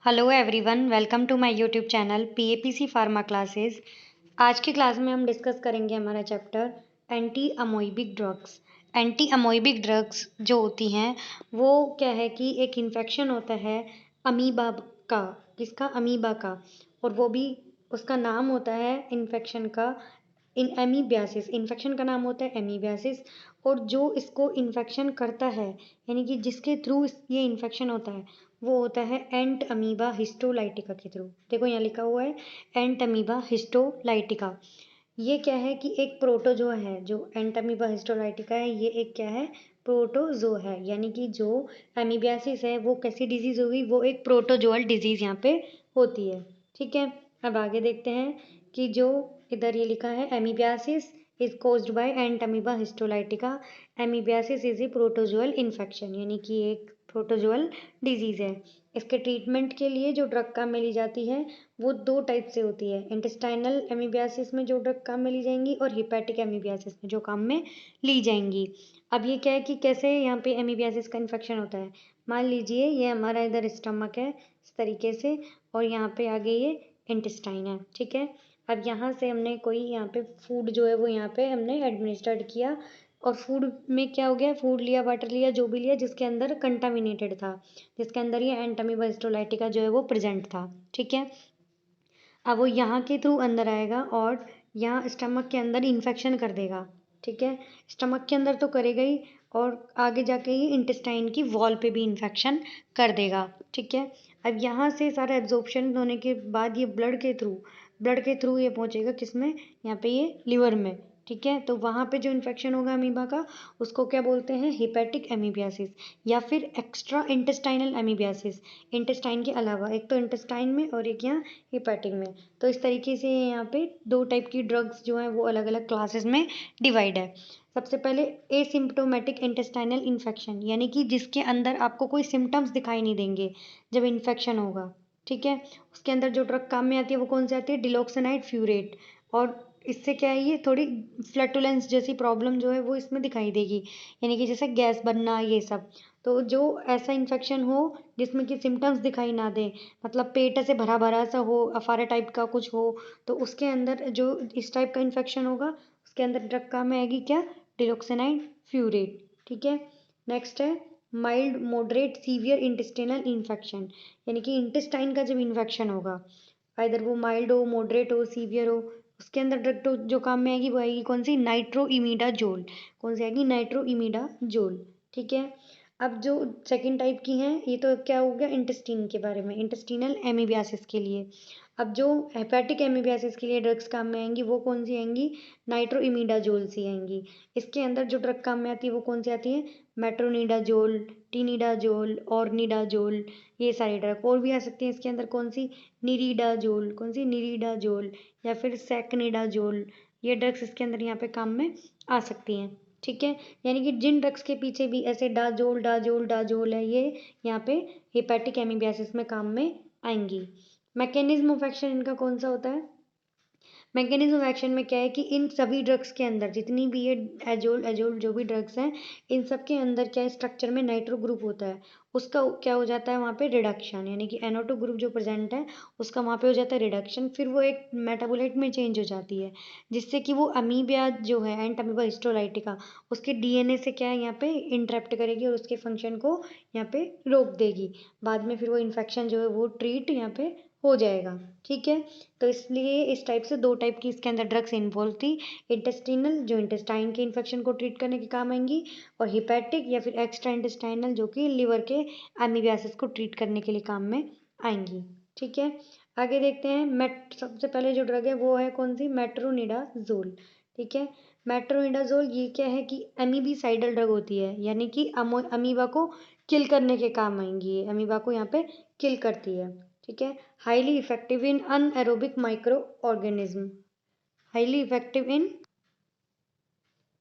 Hello everyone, welcome to my YouTube channel PAPC pharma classes. आज की class में हम डिस्कस करेंगे हमारा chapter anti amoebic drugs. Anti amoebic drugs जो होती हैं वो क्या है कि एक इन्फेक्शन होता है अमीबा का, किसका, अमीबा का। और वो भी उसका नाम होता है इन्फेक्शन का इन एमीबियासिस। इन्फेक्शन का नाम होता है एमीबियासिस। और जो इसको इन्फेक्शन करता है यानी कि जिसके थ्रू ये इन्फेक्शन होता है वो होता है एंट अमीबा हिस्टोलाइटिका के थ्रू। देखो यहाँ लिखा हुआ है एंट अमीबा हिस्टोलाइटिका। ये क्या है कि एक प्रोटोजो है, जो एंट अमीबा हिस्टोलाइटिका है ये एक क्या है, प्रोटोजो है। यानी कि जो एमीबियासिस है वो कैसी डिजीज होगी, वो एक प्रोटोजोअल डिजीज यहाँ पे होती है। ठीक है, अब आगे देखते हैं कि जो इधर ये लिखा है amoebiasis is caused by ant amoeba histolytica. Amoebiasis is a protozoal infection, यानी कि एक प्रोटोजोअल डिजीज है। इसके ट्रीटमेंट के लिए जो ड्रग काम में ली जाती है वो दो टाइप से होती है। इंटेस्टाइनल एमीबियासिस में जो ड्रग काम में ली जाएंगी और हिपैटिक एमीबियासिस में जो काम में ली जाएंगी। अब ये क्या है कि कैसे यहाँ पे एमीबियासिस का इन्फेक्शन होता है। मान लीजिए ये हमारा इधर स्टमक है इस तरीके से, और यहाँ पे आगे ये इंटेस्टाइन है। ठीक है, अब यहाँ से हमने कोई यहाँ पे फूड जो है वो यहाँ पे हमने एडमिनिस्ट्रेट किया, और फूड में क्या हो गया, फूड लिया, वाटर लिया, जो भी लिया जिसके अंदर कंटामिनेटेड था, जिसके अंदर ये एंट अमीबा हिस्टोलाइटिका जो है वो प्रेजेंट था। ठीक है, अब वो यहाँ के थ्रू अंदर आएगा और यहाँ स्टमक के अंदर इन्फेक्शन कर देगा। ठीक है, स्टमक के अंदर तो करेगा ही, और आगे जाके ये इंटेस्टाइन की वॉल पे भी इन्फेक्शन कर देगा। ठीक है, अब यहाँ से सारा एब्जॉर्प्शन होने के बाद ये ब्लड के थ्रू ये पहुँचेगा किसमें, यहाँ पे ये लिवर में। ठीक है, तो वहाँ पे जो इन्फेक्शन होगा अमीबा का उसको क्या बोलते हैं, हिपैटिक एमीबियासिस या फिर एक्स्ट्रा इंटेस्टाइनल एमीबियासिस। इंटेस्टाइन के अलावा एक तो इंटेस्टाइन में और एक यहाँ हिपैटिक में। तो इस तरीके से यहाँ पे दो टाइप की ड्रग्स जो हैं वो अलग अलग क्लासेस में डिवाइड है। सबसे पहले एसिम्प्टोमेटिक इंटेस्टाइनल इन्फेक्शन, यानी कि जिसके अंदर आपको कोई सिम्टम्स दिखाई नहीं देंगे जब इन्फेक्शन होगा। ठीक है, उसके अंदर जो ड्रग काम में आती है वो कौन सी आती है, डिलॉक्सिनाइड फ्यूरेट। और इससे क्या है, ये थोड़ी फ्लैटुलेंस जैसी प्रॉब्लम जो है वो इसमें दिखाई देगी, यानी कि जैसे गैस बनना ये सब। तो जो ऐसा इन्फेक्शन हो जिसमें कि सिम्टम्स दिखाई ना दें, मतलब पेट ऐसे भरा भरा सा हो, अफारा टाइप का कुछ हो, तो उसके अंदर जो इस टाइप का इन्फेक्शन होगा उसके अंदर ड्रग काम में आएगी क्या, डिलॉक्सिनाइड फ्यूरेट। ठीक है, नेक्स्ट है mild moderate severe intestinal infection, यानी कि इंटेस्टाइन का जब इन्फेक्शन होगा, आइदर वो माइल्ड हो, मॉडरेट हो, सीवियर हो, उसके अंदर ड्रग तो जो काम में आएगी वो आएगी कौन सी, नाइट्रोइमिडाजोल। कौन सी आएगी, नाइट्रोइमिडाजोल। ठीक है, अब जो सेकंड टाइप की हैं ये तो क्या हो गया इंटेस्टीन के बारे में, इंटेस्टिनल एमीबियासिस के लिए। अब जो हेपेटिक एमीबियासिस के लिए ड्रग्स काम में आएंगी वो कौन सी आएंगी, नाइट्रोइमिडाजोल सी आएंगी। इसके अंदर जो ड्रग काम में आती है वो कौन सी आती है, मेट्रोनिडाजोल, टिनिडाजोल, ऑर्निडाजोल, ये सारी ड्रग। और भी आ सकती हैं इसके अंदर कौन सी, निरिडाजोल, कौन सी, निरिडाजोल, या फिर सेकनिडाजोल। ये ड्रग्स इसके अंदर यहाँ पे काम में आ सकती हैं। ठीक है, यानी कि जिन ड्रग्स के पीछे भी ऐसे डाजोल डाजोल डाजोल है, ये यहाँ पे हेपेटिक एमीबियासिस में काम में आएंगी। मैकेनिज्म ऑफ एक्शन इनका कौन सा होता है, मैकेनिज्म ऑफ एक्शन में क्या है कि इन सभी ड्रग्स के अंदर जितनी भी ये एजोल एजोल जो भी ड्रग्स हैं इन सब के अंदर क्या है, स्ट्रक्चर में नाइट्रो ग्रुप होता है, उसका क्या हो जाता है वहाँ पे रिडक्शन, यानी कि NO2 ग्रुप जो प्रेजेंट है उसका वहाँ पे हो जाता है रिडक्शन, फिर वो एक मेटाबोलाइट में चेंज हो जाती है, जिससे कि वो अमीबिया जो है एंट अमीबा हिस्टोलाइटिका उसके DNA से क्या है यहाँ पे इंटरप्ट करेगी और उसके फंक्शन को यहाँ पे रोक देगी। बाद में फिर वो इन्फेक्शन जो है वो ट्रीट यहाँ पे हो जाएगा। ठीक है, तो इसलिए इस टाइप से दो टाइप की इसके अंदर ड्रग्स इन्वॉल्व थी, इंटेस्टिनल जो इंटेस्टाइन के इन्फेक्शन को ट्रीट करने के काम आएंगी, और हिपैटिक या फिर एक्स्ट्रा इंटेस्टाइनल जो कि लिवर के एमीबियासिस को ट्रीट करने के लिए काम में आएंगी। ठीक है, आगे देखते हैं सबसे पहले जो ड्रग है वो है कौन सी, मेट्रोनिडाजोल। ठीक है, मेट्रोनिडाजोल ये क्या है कि एमीबीसाइडल ड्रग होती है, यानी कि अमीबा को किल करने के काम आएंगी, ये अमीबा को यहाँ पे किल करती है। ठीक है, highly effective in anaerobic micro organism, highly effective in,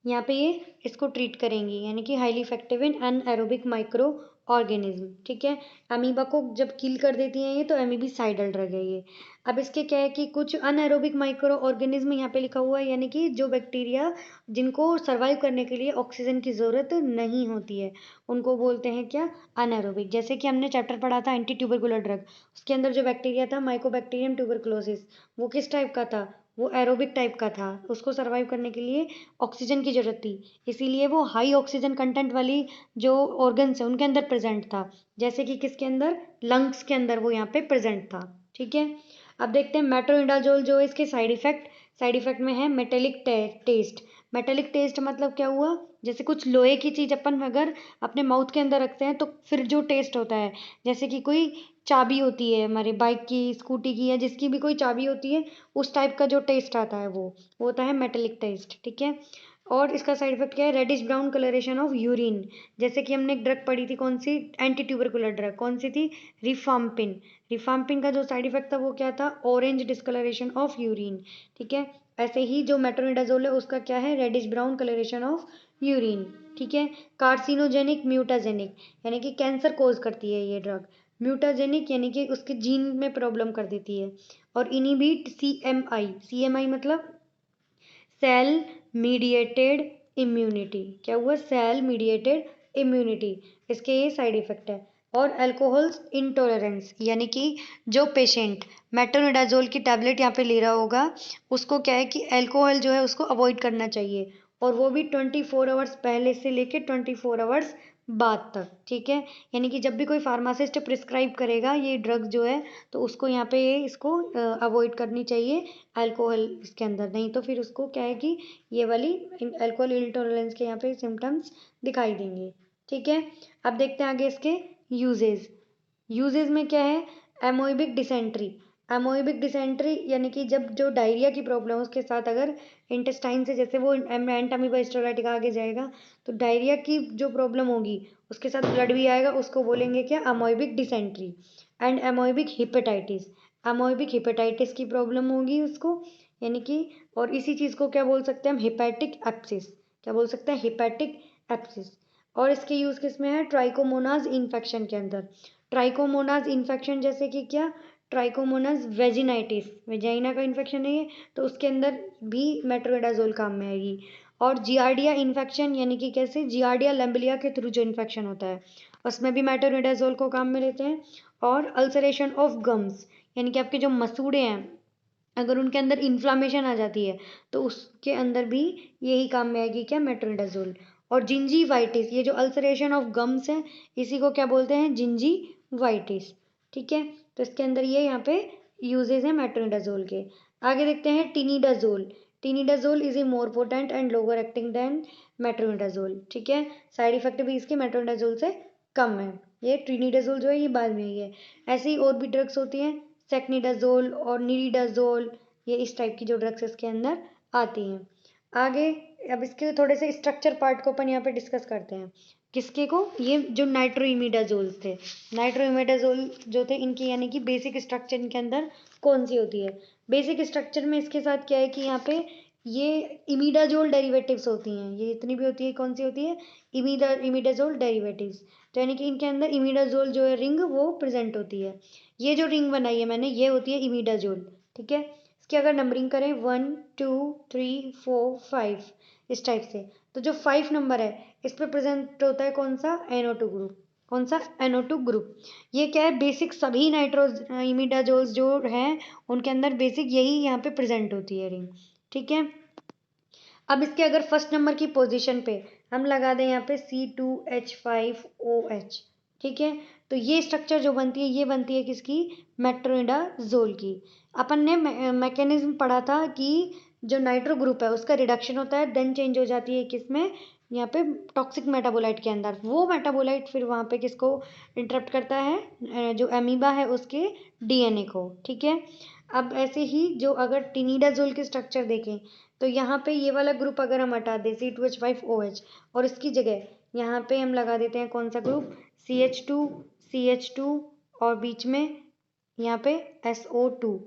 यहाँ पे ये इसको ट्रीट करेंगी, यानी कि highly effective in anaerobic micro organism, ठीक है। अमीबा को जब किल कर देती हैं ये, तो एमीबीसाइडल ड्रग है ये। अब इसके क्या है कि कुछ अनएरोबिक माइक्रो ऑर्गेनिज्म यहाँ पे लिखा हुआ है, यानी कि जो बैक्टीरिया जिनको सर्वाइव करने के लिए ऑक्सीजन की ज़रूरत नहीं होती है, उनको बोलते हैं क्या, अनएरोबिक। जैसे कि हमने चैप्टर पढ़ा था एंटी ट्यूबरकुलर ड्रग, उसके अंदर जो बैक्टीरिया था माइकोबैक्टीरियम ट्यूबरकुलोसिस, वो किस टाइप का था, वो एरोबिक टाइप का था। उसको सर्वाइव करने के लिए ऑक्सीजन की ज़रूरत थी, इसीलिए वो हाई ऑक्सीजन कंटेंट वाली जो ऑर्गन्स है उनके अंदर प्रेजेंट था। जैसे कि किसके अंदर, लंग्स के अंदर वो यहाँ पे प्रेजेंट था, ठीक है। अब देखते हैं मेट्रोनिडाजोल जो है इसके साइड इफेक्ट में है मेटेलिक टेस्ट। मेटेलिक टेस्ट मतलब क्या हुआ, जैसे कुछ लोहे की चीज़ अपन अगर अपने माउथ के अंदर रखते हैं तो फिर जो टेस्ट होता है, जैसे कि कोई चाबी होती है हमारे बाइक की, स्कूटी की, या जिसकी भी कोई चाबी होती है, उस टाइप का जो टेस्ट आता है वो होता है मेटेलिक टेस्ट, ठीक है। और इसका साइड इफेक्ट क्या है, reddish brown coloration of urine. जैसे कि हमने एक ड्रग पढ़ी थी, कौन सी, एंटी ट्यूबरकुलर ड्रग, कौन सी थी, रिफाम्पिन। रिफाम्पिन का जो साइड इफेक्ट था वो क्या था, ऑरेंज डिस्कलरेशन ऑफ यूरिन, ठीक है। ऐसे ही जो मेट्रोनिडाजोल है उसका क्या है, reddish brown coloration of urine, ठीक है। कार्सिनोजेनिक म्यूटाजेनिक, यानी कि कैंसर कोज करती है ये ड्रग। म्यूटाजेनिक यानी कि उसके जीन में प्रॉब्लम कर देती है। और इनिबिट सीएमआई मतलब सेल मीडिएटेड इम्यूनिटी, क्या हुआ, सेल मीडिएटेड इम्यूनिटी, इसके ये साइड इफेक्ट है। और अल्कोहल इंटॉलरेंस, यानी कि जो पेशेंट मेट्रोनिडाजोल की टैबलेट यहाँ पे ले रहा होगा, उसको क्या है कि अल्कोहल जो है उसको अवॉइड करना चाहिए, और वो भी 24 आवर्स पहले से लेके 24 आवर्स बाद तक, ठीक है। यानी कि जब भी कोई फार्मासिस्ट प्रिस्क्राइब करेगा ये ड्रग जो है, तो उसको यहाँ पे इसको अवॉइड करनी चाहिए अल्कोहल इसके अंदर, नहीं तो फिर उसको क्या है कि ये वाली अल्कोहल इंटॉलरेंस के यहाँ पे सिम्टम्स दिखाई देंगे, ठीक है। अब देखते हैं आगे इसके यूजेज में क्या है, एमोइबिक डिसेंट्री। एमोइबिक डिसेंट्री यानी कि जब जो डायरिया की प्रॉब्लम है उसके साथ अगर इंटेस्टाइन से, जैसे वो एंट अमीबा हिस्टोलाइटिका आगे जाएगा, तो डायरिया की जो प्रॉब्लम होगी उसके साथ ब्लड भी आएगा, उसको बोलेंगे क्या, amoebic dysentery. And amoebic hepatitis, amoebic hepatitis की प्रॉब्लम होगी उसको, यानी कि, और इसी चीज़ को क्या बोल सकते हैं हम, हिपैटिक एप्सिस, क्या बोल सकते हैं, हिपैटिक एप्सिस। और इसके यूज़ किस में है, ट्राइकोमोनाज इन्फेक्शन के अंदर। ट्राइकोमोनाज इन्फेक्शन जैसे कि क्या, ट्राइकोमोनाज वेजिनाइटिस, वेजाइना का इन्फेक्शन है ये, तो उसके अंदर भी मेट्रोनिडाजोल काम में आएगी। और जियार्डिया इन्फेक्शन, यानी कि कैसे, जियार्डिया लैम्बिलिया के थ्रू जो इन्फेक्शन होता है उसमें भी मेट्रोनिडाजोल को काम में लेते हैं। और अल्सरेशन ऑफ गम्स, यानी कि आपके जो मसूड़े हैं अगर उनके अंदर इन्फ्लामेशन आ जाती है, तो उसके अंदर भी यही काम में आएगी क्या, मेट्रोनिडाजोल। और जिंजीवाइटिस, ये जो अल्सरेशन ऑफ गम्स है इसी को क्या बोलते हैं, जिंजीवाइटिस, ठीक है। तो इसके अंदर ये यहाँ पे यूजेज हैं मेट्रोनिडाजोल के। आगे देखते हैं tinidazole. Tinidazole is a more potent and lower acting than metronidazole, ठीक है। साइड इफेक्ट भी इसके मेट्रोनिडाजोल से कम है। ये ट्रिनिडाजोल जो है ये बाद में ही है। ऐसे ही और भी ड्रग्स होती हैं, सेक्निडाजोल और निरिडाजोल, ये इस टाइप की जो ड्रग्स इसके अंदर आती हैं। आगे अब इसके थोड़े से स्ट्रक्चर पार्ट को अपन यहाँ पे डिस्कस करते हैं। किसके को, ये जो नाइट्रोइमिडाजोल थे, नाइट्रोइमिडाजोल जो थे इनकी यानी कि बेसिक स्ट्रक्चर इनके अंदर कौन सी होती है। बेसिक स्ट्रक्चर में इसके साथ क्या है कि यहाँ पे ये इमिडाजोल डेरिवेटिव्स होती हैं, ये इतनी भी होती है, कौन सी होती है, इमिडाजोल डेरिवेटिव्स। तो यानी कि इनके अंदर इमिडाजोल जो है रिंग वो प्रेजेंट होती है। ये जो रिंग बनाई है मैंने ये होती है इमिडाजोल, ठीक है। इसकी अगर नंबरिंग करें 1 2 3 4 5 इस टाइप से, तो जो 5 नंबर है इस पर प्रेजेंट होता है कौन सा, NO2 ग्रुप, कौन सा, NO2 ग्रुप। ये क्या है, बेसिक सभी नाइट्रोज इमिडाजोल्स जो हैं उनके अंदर बेसिक यही यहाँ पे प्रेजेंट होती है रिंग, ठीक है। अब इसके अगर फर्स्ट नंबर की पोजीशन पे हम लगा दें यहाँ पे C2H5OH, ठीक है। तो ये स्ट्रक्चर जो बनती है ये बनती है किसकी, मेट्रोनिडाजोल की। अपन ने मैकेनिज्म पढ़ा था कि जो नाइट्रो ग्रुप है उसका रिडक्शन होता है देन चेंज हो जाती है किसमें, यहाँ पे टॉक्सिक मेटाबोलाइट के अंदर। वो मेटाबोलाइट फिर वहाँ पे किसको इंटरप्ट करता है, जो अमीबा है उसके DNA को, ठीक है। अब ऐसे ही जो अगर टिनिडाजोल की स्ट्रक्चर देखें, तो यहाँ पे ये वाला ग्रुप अगर हम हटा दें C2H5OH, और इसकी जगह यहाँ पे हम लगा देते हैं कौन सा ग्रुप, CH2 और बीच में यहाँ पे SO2,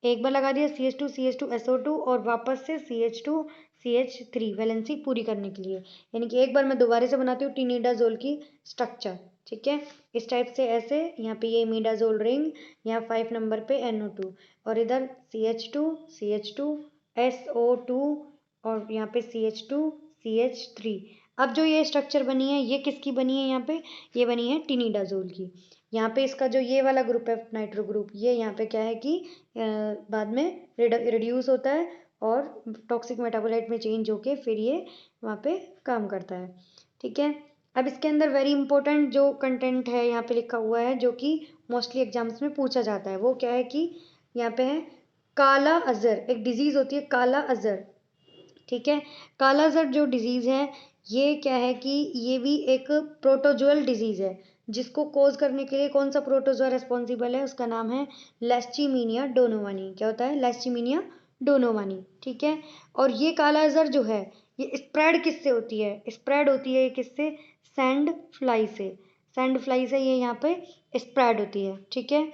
एक बार लगा दिया CH2 और वापस से CH2 CH3 वैलेंसी पूरी करने के लिए। यानी कि एक बार मैं दोबारा से बनाती हूँ टिनिडाजोल की स्ट्रक्चर, ठीक है, इस टाइप से ऐसे यहाँ पे ये इमिडाजोल रिंग, यहाँ 5 नंबर पे NO2 और इधर CH2 SO2 और यहाँ पे CH2 CH3। अब जो ये स्ट्रक्चर बनी है ये किसकी बनी है? यहाँ पे ये बनी है टिनिडाजोल की। यहाँ पे इसका जो ये वाला ग्रुप है नाइट्रो ग्रुप, ये यहाँ पे क्या है कि बाद में रिड्यूस होता है और टॉक्सिक मेटाबोलाइट में चेंज होके फिर ये वहाँ पे काम करता है। ठीक है, अब इसके अंदर वेरी इंपॉर्टेंट जो कंटेंट है यहाँ पे लिखा हुआ है जो कि मोस्टली एग्जाम्स में पूछा जाता है, वो क्या है कि यहाँ पे है काला अजहर, एक डिजीज होती है काला अजहर। ठीक है, काला अजहर जो डिजीज है ये क्या है कि ये भी एक प्रोटोजुअल डिजीज है, जिसको कोज करने के लिए कौन सा प्रोटोजुआ रेस्पॉन्सिबल है? उसका नाम है लेश्चिमीनिया डोनोवानी। क्या होता है? लेश्चिमीनिया डोनोवानी। ठीक है, और ये काला अजहर जो है ये स्प्रेड किससे होती है? स्प्रेड होती है किससे? सैंड फ्लाई से। सैंड फ्लाई से ये यहाँ पे स्प्रेड होती है। ठीक है,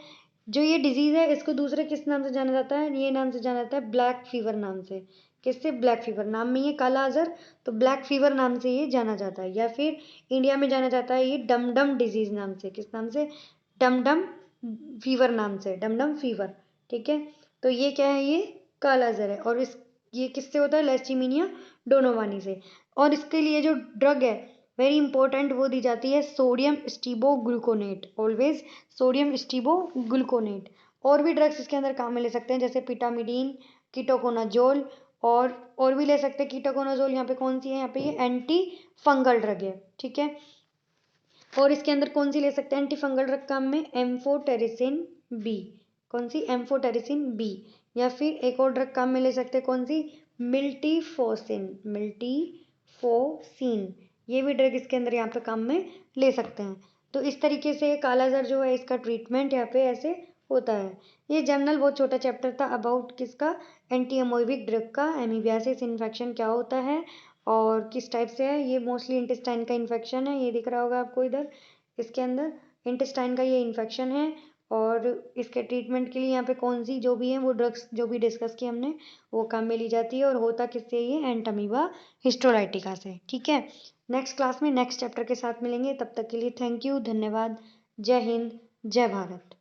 जो ये डिजीज है इसको दूसरे किस नाम से जाना जाता है? ये नाम से जाना जाता है ब्लैक फीवर नाम से। किससे? Black fever. नाम में ये काला अजहर तो ब्लैक फीवर नाम से ये जाना जाता है, या फिर इंडिया में जाना जाता है ये डमडम डिजीज नाम से। किस नाम से? डमडम फीवर नाम से, डमडम फीवर। ठीक है, तो ये क्या है? ये काला अजहर है और इस ये किससे होता है? लेश्चिमीनिया डोनोवानी से। और इसके लिए जो ड्रग है वेरी इंपॉर्टेंट वो दी जाती है sodium stibogluconate. Always sodium stibogluconate. और भी ड्रग्स इसके अंदर काम में ले सकते हैं जैसे पिटामिडीन, कीटोकोनाजोल और भी ले सकते हैं। कीटोकोनाजोल यहाँ पे कौन सी है? यहाँ पे ये एंटी फंगल ड्रग है। ठीक है, और इसके अंदर कौन सी ले सकते हैं एंटी फंगल ड्रग काम में? Amphotericin B. कौन सी? Amphotericin B. या फिर एक और ड्रग काम में ले सकते हैं कौन सी? मिल्टीफोसिन। मिल्टीफोसिन, ये भी ड्रग इसके अंदर यहाँ पे काम में ले सकते हैं। तो इस तरीके से काला अजहर जो है इसका ट्रीटमेंट यहाँ पे ऐसे होता है। ये जर्नल बहुत छोटा चैप्टर था अबाउट किसका? एंटी अमोइबिक ड्रग का। एमीबियासिस इन्फेक्शन क्या होता है और किस टाइप से है? ये मोस्टली इंटेस्टाइन का इन्फेक्शन है, ये दिख रहा होगा आपको इधर इसके अंदर इंटेस्टाइन का ये इन्फेक्शन है। और इसके ट्रीटमेंट के लिए यहाँ पे कौन सी जो भी है वो ड्रग्स जो भी डिस्कस की हमने वो काम में ली जाती है, और होता किससे? ये एंटामीबा हिस्टोलाइटिका से। ठीक है, नेक्स्ट क्लास में नेक्स्ट चैप्टर के साथ मिलेंगे, तब तक के लिए थैंक यू, धन्यवाद, जय हिंद, जय भारत।